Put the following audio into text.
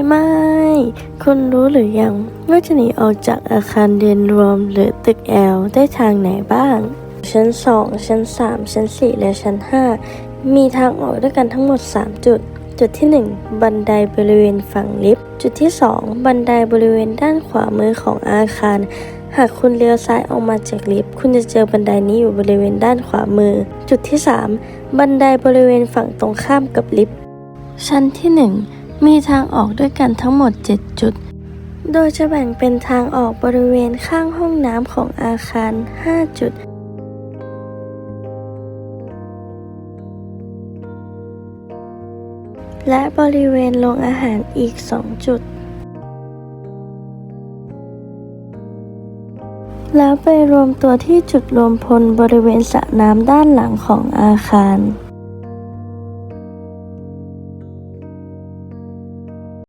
ไหม้คุณรู้หรือยังว่าจะหนีออกจากอาคารเรียนรวมหรือตึกแอลได้ทางไหนบ้างชั้น2ชั้น3ชั้น4และชั้น5มีทางออกด้วยกันทั้งหมด3จุดที่1บันไดบริเวณฝั่งลิฟต์จุดที่2บันไดบริเวณด้านขวามือของอาคารหากคุณเลี้ยวซ้ายออกมาจากลิฟต์คุณจะเจอบันไดนี้อยู่บริเวณด้านขวามือจุดที่3บันไดบริเวณฝั่งตรงข้ามกับลิฟต์ชั้นที่1มีทางออกด้วยกันทั้งหมด7จุดโดยจะแบ่งเป็นทางออกบริเวณข้างห้องน้ำของอาคาร5จุดและบริเวณโรงอาหารอีก2จุดแล้วไปรวมตัวที่จุดรวมพลบริเวณสระน้ำด้านหลังของอาคาร